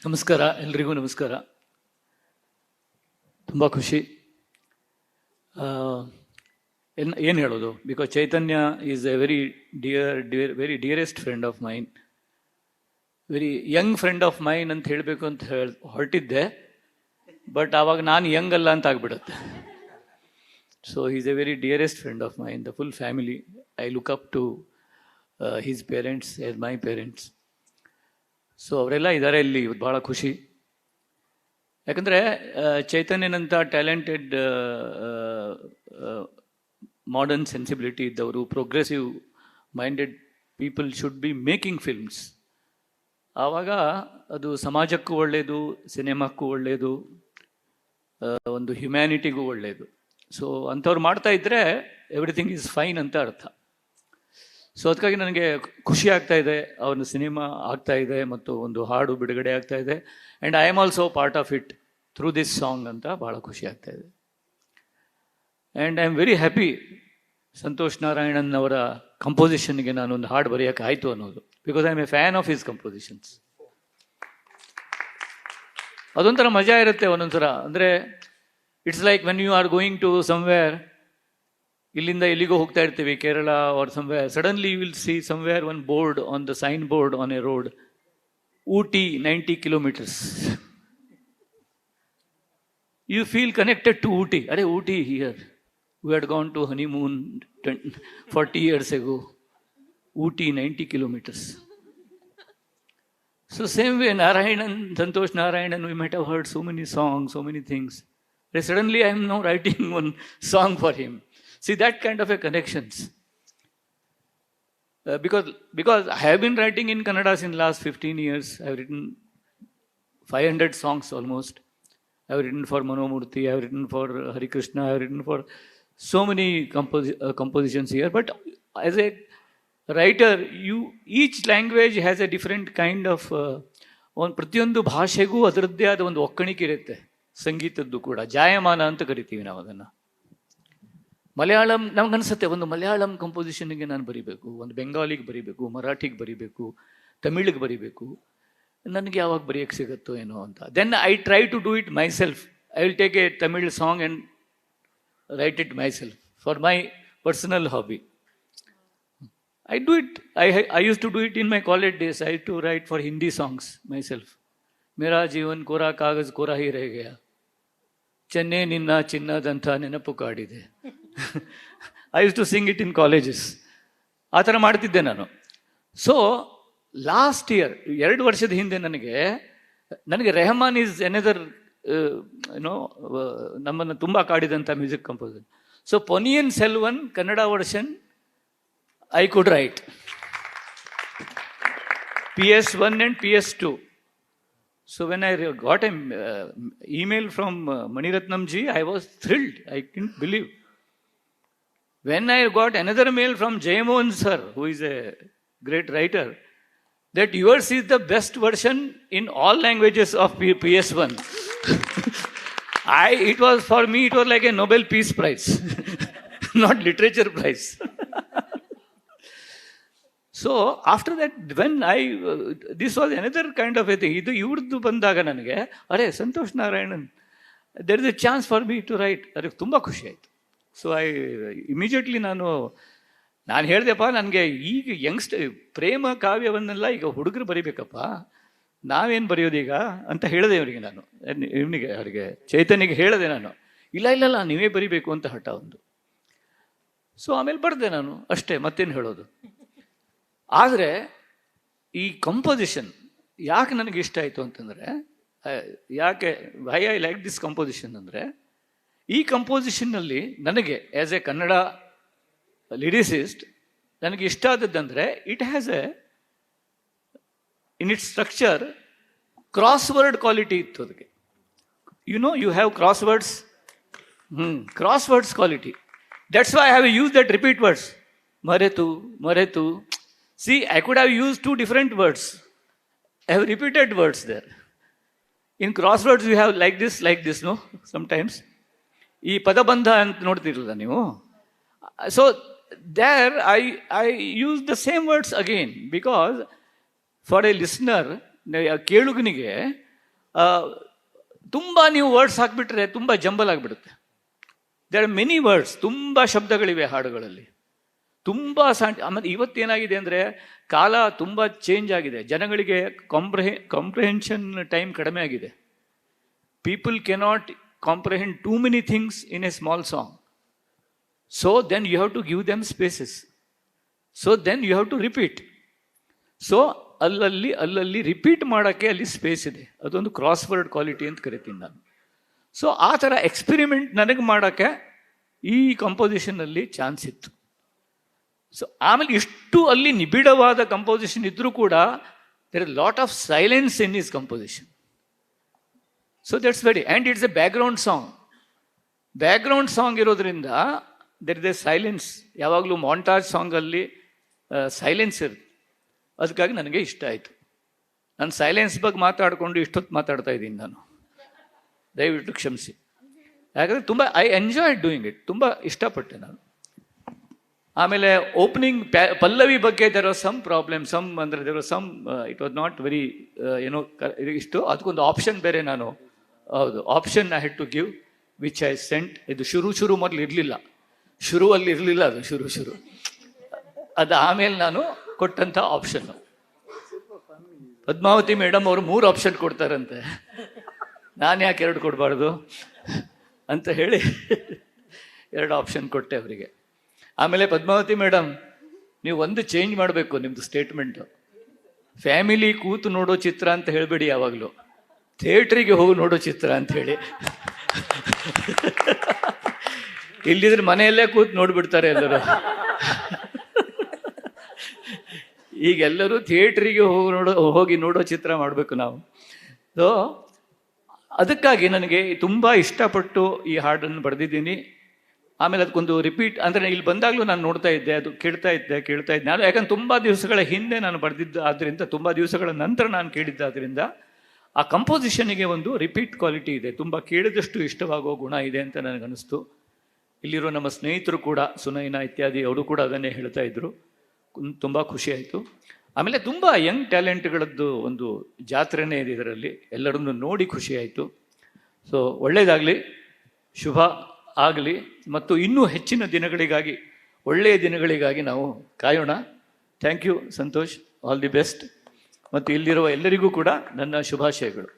ನಮಸ್ಕಾರ, ಎಲ್ರಿಗೂ ನಮಸ್ಕಾರ. ತುಂಬ ಖುಷಿ. ಏನು ಹೇಳೋದು, because Chaitanya is a very very dearest friend of main, very Young friend of main ಅಂತ ಹೇಳಬೇಕು ಅಂತ ಹೊರಟಿದ್ದೆ. ಬಟ್ ಆವಾಗ ನಾನು ಯಂಗ್ ಅಲ್ಲ ಅಂತ ಆಗ್ಬಿಡುತ್ತೆ. So is a very dearest friend of mine, the full family. I look up to his parents as my parents. So ಅವರೆಲ್ಲ ಇದ್ದಾರೆ ಇಲ್ಲಿ, ಭಾಳ ಖುಷಿ. ಯಾಕಂದರೆ ಚೈತನ್ಯನಂಥ ಟ್ಯಾಲೆಂಟೆಡ್ ಮಾಡರ್ನ್ ಸೆನ್ಸಿಬಿಲಿಟಿ ಇದ್ದವರು, progressive minded people should be making films. ಆವಾಗ ಅದು ಸಮಾಜಕ್ಕೂ ಒಳ್ಳೆಯದು, ಸಿನಿಮಾಕ್ಕೂ ಒಳ್ಳೆಯದು, ಒಂದು ಹ್ಯುಮ್ಯಾನಿಟಿಗೂ ಒಳ್ಳೆಯದು. ಸೊ ಅಂಥವ್ರು ಮಾಡ್ತಾ ಇದ್ದರೆ ಎವ್ರಿಥಿಂಗ್ ಈಸ್ ಫೈನ್ ಅಂತ ಅರ್ಥ. ಸೊ ಅದಕ್ಕಾಗಿ ನನಗೆ ಖುಷಿ ಆಗ್ತಾ ಇದೆ, ಅವನ ಸಿನಿಮಾ ಆಗ್ತಾ ಇದೆ ಮತ್ತು ಒಂದು ಹಾಡು ಬಿಡುಗಡೆ ಆಗ್ತಾ ಇದೆ. And I am also part of it through this song ಅಂತ ಭಾಳ ಖುಷಿ ಆಗ್ತಾ ಇದೆ. And I am very happy Santosh Narayanan ಅವರ ಕಂಪೋಸಿಷನ್ಗೆ ನಾನೊಂದು ಹಾಡು ಬರೆಯೋಕ್ಕೆ ಆಯಿತು ಅನ್ನೋದು, because I am a fan of his compositions. ಅದೊಂಥರ ಮಜಾ ಇರುತ್ತೆ ಒಂದೊಂಥರ. ಅಂದರೆ it's like when you are going to somewhere, ಇಲ್ಲಿಂದ ಎಲ್ಲಿಗೋ ಹೋಗ್ತಾ ಇರ್ತೀವಿ, Kerala or somewhere, suddenly you will see somewhere one board on the sign board on a road, Ooty 90 kilometers. You feel connected to Ooty. Are Ooty here? We had gone to honeymoon 40 years ago. Ooty 90 kilometers. So same way Narayanan, Santosh Narayanan, we might have heard so many songs, so many things. But suddenly I am now writing one song for him. See that kind of a connections. Because I have been writing in Kannada since last 15 years. I have written 500 songs almost. I have written for Manomurthy, I have written for Hari Krishna, I have written for so many compositions here. But as a writer, each language has a different kind of ಒಂದು ಪ್ರತಿಯೊಂದು ಭಾಷೆಗೂ ಅದರದ್ದೇ ಆದ ಒಂದು ಒಕ್ಕಣಿಕೆ ಇರುತ್ತೆ. ಸಂಗೀತದ್ದು ಕೂಡ ಜಾಯಮಾನ ಅಂತ ಕರಿತೀವಿ ನಾವು ಅದನ್ನು. ಮಲಯಾಳಂ ನಮಗನ್ಸುತ್ತೆ, ಒಂದು ಮಲಯಾಳಂ ಕಂಪೋಸಿಷನ್ಗೆ ನಾನು ಬರೀಬೇಕು, ಒಂದು ಬೆಂಗಾಲಿಗೆ ಬರೀಬೇಕು, ಮರಾಠಿಗೆ ಬರೀಬೇಕು, ತಮಿಳಿಗೆ ಬರೀಬೇಕು, ನನಗೆ ಯಾವಾಗ ಬರೆಯೋಕ್ಕೆ ಸಿಗುತ್ತೋ ಏನೋ ಅಂತ. Then I try to do it myself. I will take a Tamil song and write it myself for my personal hobby. I do it. I used to do it in my college days. I to write for Hindi songs myself. ಮೇರಾ ಜೀವನ್ ಕೋರಾ ಕಾಗಜ್ ಕೋರಾ ಹಿ ರಹ ಗಯಾ, ಚೆನ್ನೆ ನಿನ್ನ ಚಿನ್ನದಂಥ ನೆನಪು ಕಾಡಿದೆ. I used to sing it in colleges. ಆ ಥರ ಮಾಡ್ತಿದ್ದೆ ನಾನು. ಸೊ ಲಾಸ್ಟ್ ಇಯರ್, 2 ವರ್ಷದ ಹಿಂದೆ ನನಗೆ ರೆಹಮಾನ್ ಈಸ್ ಎನದರ್ ನಮ್ಮನ್ನು ತುಂಬ ಕಾಡಿದಂಥ music composer. So Ponniyin Selvan Kannada version I could write. PS1 and PS2. So when I got an email from Maniratnam ji, I was thrilled. I couldn't believe. When I got another mail from Jayamohan sir, who is a great writer, that yours is the best version in all languages of PS1. It was for me, it was like a Nobel Peace Prize, not literature prize. So after that, when this was another kind of a thing. ಇದು ಇವ್ರದ್ದು ಬಂದಾಗ ನನಗೆ, ಅರೆ Santosh Narayanan, there is a chance for me to write. ಅದಕ್ಕೆ ತುಂಬ ಖುಷಿ ಆಯಿತು. So immediately ನಾನು ಹೇಳಿದೆಪ್ಪ, ನನಗೆ ಈಗ ಪ್ರೇಮ ಕಾವ್ಯವನ್ನೆಲ್ಲ ಈಗ ಹುಡುಗರು ಬರೀಬೇಕಪ್ಪ, ನಾವೇನು ಬರೆಯೋದೀಗ ಅಂತ ಹೇಳಿದೆ ಇವರಿಗೆ. ನಾನು ಅವರಿಗೆ ಚೈತನ್ಯಗೆ ಹೇಳಿದೆ ನಾನು, ಇಲ್ಲ ನೀವೇ ಬರೀಬೇಕು ಅಂತ ಹಠ ಒಂದು. ಸೊ ಆಮೇಲೆ ಬರೆದೆ ನಾನು, ಅಷ್ಟೇ, ಮತ್ತೇನು ಹೇಳೋದು. ಆದರೆ ಈ ಕಂಪೋಸಿಷನ್ ಯಾಕೆ ನನಗೆ ಇಷ್ಟ ಆಯಿತು ಅಂತಂದರೆ, why I like this composition ಅಂದರೆ, ಈ ಕಂಪೋಸಿಷನ್ನಲ್ಲಿ ನನಗೆ ಆ್ಯಸ್ ಎ ಕನ್ನಡ ಲಿರಿಸಿಸ್ಟ್ ನನಗೆ ಇಷ್ಟ ಆದದ್ದಂದರೆ, it has in its structure crossword quality ಇತ್ತು ಅದಕ್ಕೆ. You have crosswords, crosswords quality. That's why I have use that repeat words. ಮರೆತು. See, I could have used 2 different words. I have repeated words there. In crosswords, you have like this, no? Sometimes. ಈ ಪದಬಂಧ ಅಂತ ನೋಡ್ತಿರಲ್ಲ ನೀವು. So there I use the same words again, because for a listener, ಕೇಳುಗನಿಗೆ ತುಂಬ ನೀವು words ಹಾಕ್ಬಿಟ್ರೆ ತುಂಬ jumble ಆಗಿಬಿಡುತ್ತೆ. There are many words, ತುಂಬ ಶಬ್ದಗಳಿವೆ ಹಾಡುಗಳಲ್ಲಿ, ತುಂಬ ಆಮೇಲೆ ಇವತ್ತೇನಾಗಿದೆ ಅಂದರೆ ಕಾಲ ತುಂಬ ಚೇಂಜ್ ಆಗಿದೆ, ಜನಗಳಿಗೆ ಕಾಂಪ್ರಹೆನ್ಷನ್ ಟೈಮ್ ಕಡಿಮೆ ಆಗಿದೆ. People cannot comprehend too many things in a small song. So then you have to give them spaces. So then you have to repeat. So ಅಲ್ಲಲ್ಲಿ ರಿಪೀಟ್ ಮಾಡೋಕ್ಕೆ ಅಲ್ಲಿ ಸ್ಪೇಸ್ ಇದೆ. ಅದೊಂದು ಕ್ರಾಸ್ ವರ್ಡ್ ಕ್ವಾಲಿಟಿ ಅಂತ ಕರಿತೀನಿ ನಾನು. ಸೊ ಆ ಥರ ಎಕ್ಸ್ಪೆರಿಮೆಂಟ್ ನನಗೆ ಮಾಡೋಕ್ಕೆ ಈ ಕಂಪೋಸಿಷನಲ್ಲಿ ಚಾನ್ಸ್ ಇತ್ತು. ಸೊ ಆಮೇಲೆ ಇಷ್ಟು ಅಲ್ಲಿ ನಿಬಿಡವಾದ ಕಂಪೋಸಿಷನ್ ಇದ್ದರೂ ಕೂಡ there is lot of silence in his composition. So that's very, and it's a background song. Background song ಇರೋದ್ರಿಂದ ದೇರ್ ಇಸ್ ಎ ಸೈಲೆನ್ಸ್. ಯಾವಾಗಲೂ ಮಾಂಟಾಜ್ ಸಾಂಗಲ್ಲಿ ಸೈಲೆನ್ಸ್ ಇರುತ್ತೆ. ಅದಕ್ಕಾಗಿ ನನಗೆ ಇಷ್ಟ ಆಯಿತು. ನಾನು ಸೈಲೆನ್ಸ್ ಬಗ್ಗೆ ಮಾತಾಡಿಕೊಂಡು ಇಷ್ಟೊತ್ತು ಮಾತಾಡ್ತಾ ಇದ್ದೀನಿ ನಾನು, ದಯವಿಟ್ಟು ಕ್ಷಮಿಸಿ. ಯಾಕಂದರೆ ತುಂಬ ಐ ಎಂಜಾಯ್ ಡೂಯಿಂಗ್ ಇಟ್, ತುಂಬ ಇಷ್ಟಪಟ್ಟೆ ನಾನು. ಆಮೇಲೆ ಓಪನಿಂಗ್ ಪಲ್ಲವಿ ಬಗ್ಗೆ ದೇರ್ ವಾಸ್ ಸಮ್ ಪ್ರಾಬ್ಲಮ್, ಅಂದರೆ there was some, it was not very ಏನೋ ಇಷ್ಟು. ಅದಕ್ಕೊಂದು ಆಪ್ಷನ್ ಬೇರೆ ನಾನು, ಹೌದು, option I had to give which I sent. ಇದು ಶುರು ಮೊದಲು ಇರಲಿಲ್ಲ, ಶುರುವಲ್ಲಿ ಇರಲಿಲ್ಲ ಅದು, ಶುರು ಅದು ಆಮೇಲೆ ನಾನು ಕೊಟ್ಟಂಥ ಆಪ್ಷನ್ನು. ಪದ್ಮಾವತಿ ಮೇಡಮ್ ಅವರು 3 ಆಪ್ಷನ್ ಕೊಡ್ತಾರಂತೆ, ನಾನು ಯಾಕೆ 2 ಕೊಡಬಾರ್ದು ಅಂತ ಹೇಳಿ 2 ಆಪ್ಷನ್ ಕೊಟ್ಟೆ ಅವರಿಗೆ. ಆಮೇಲೆ ಪದ್ಮಾವತಿ ಮೇಡಮ್, ನೀವು ಒಂದು ಚೇಂಜ್ ಮಾಡಬೇಕು ನಿಮ್ಮದು ಸ್ಟೇಟ್ಮೆಂಟು. ಫ್ಯಾಮಿಲಿ ಕೂತು ನೋಡೋ ಚಿತ್ರ ಅಂತ ಹೇಳಬೇಡಿ, ಯಾವಾಗಲೂ ಥಿಯೇಟ್ರಿಗೆ ಹೋಗಿ ನೋಡೋ ಚಿತ್ರ ಅಂತ ಹೇಳಿ. ಇಲ್ಲಿದ್ರೆ ಮನೆಯಲ್ಲೇ ಕೂತು ನೋಡಿಬಿಡ್ತಾರೆ ಎಲ್ಲರೂ. ಈಗೆಲ್ಲರೂ ಥಿಯೇಟ್ರಿಗೆ ಹೋಗಿ ನೋಡೋ ಚಿತ್ರ ಮಾಡಬೇಕು ನಾವು. ಸೊ ಅದಕ್ಕಾಗಿ ನನಗೆ ತುಂಬ ಇಷ್ಟಪಟ್ಟು ಈ ಹಾಡನ್ನು ಬರೆದಿದ್ದೀನಿ. ಆಮೇಲೆ ಅದಕ್ಕೊಂದು ರಿಪೀಟ್, ಅಂದರೆ ಇಲ್ಲಿ ಬಂದಾಗಲೂ ನಾನು ನೋಡ್ತಾ ಇದ್ದೆ, ಅದು ಕೇಳ್ತಾ ಇದ್ದೆ ನಾನು. ಯಾಕಂದ್ರೆ ತುಂಬ ದಿವಸಗಳ ಹಿಂದೆ ನಾನು ಬರೆದಿದ್ದು ಆದ್ದರಿಂದ, ತುಂಬ ದಿವಸಗಳ ನಂತರ ನಾನು ಕೇಳಿದ್ದಾದ್ರಿಂದ ಆ ಕಂಪೋಸಿಷನಿಗೆ ಒಂದು ರಿಪೀಟ್ ಕ್ವಾಲಿಟಿ ಇದೆ, ತುಂಬ ಕೇಳಿದಷ್ಟು ಇಷ್ಟವಾಗೋ ಗುಣ ಇದೆ ಅಂತ ನನಗನ್ನಿಸ್ತು. ಇಲ್ಲಿರೋ ನಮ್ಮ ಸ್ನೇಹಿತರು ಕೂಡ, ಸುನೈನಾ ಇತ್ಯಾದಿ, ಅವರು ಕೂಡ ಅದನ್ನೇ ಹೇಳ್ತಾ ಇದ್ರು. ತುಂಬ ಖುಷಿ ಆಯಿತು. ಆಮೇಲೆ ತುಂಬ ಯಂಗ್ ಟ್ಯಾಲೆಂಟ್ಗಳದ್ದು ಒಂದು ಜಾತ್ರೆನೇ ಇದೆ ಇದರಲ್ಲಿ, ಎಲ್ಲರನ್ನು ನೋಡಿ ಖುಷಿ ಆಯಿತು. ಸೊ ಒಳ್ಳೆಯದಾಗಲಿ, ಶುಭ ಆಗಲಿ, ಮತ್ತು ಇನ್ನೂ ಹೆಚ್ಚಿನ ದಿನಗಳಿಗಾಗಿ, ಒಳ್ಳೆಯ ದಿನಗಳಿಗಾಗಿ ನಾವು ಕಾಯೋಣ. Thank you Santosh, all the best. ಮತ್ತು ಇಲ್ಲಿರುವ ಎಲ್ಲರಿಗೂ ಕೂಡ ನನ್ನ ಶುಭಾಶಯಗಳು.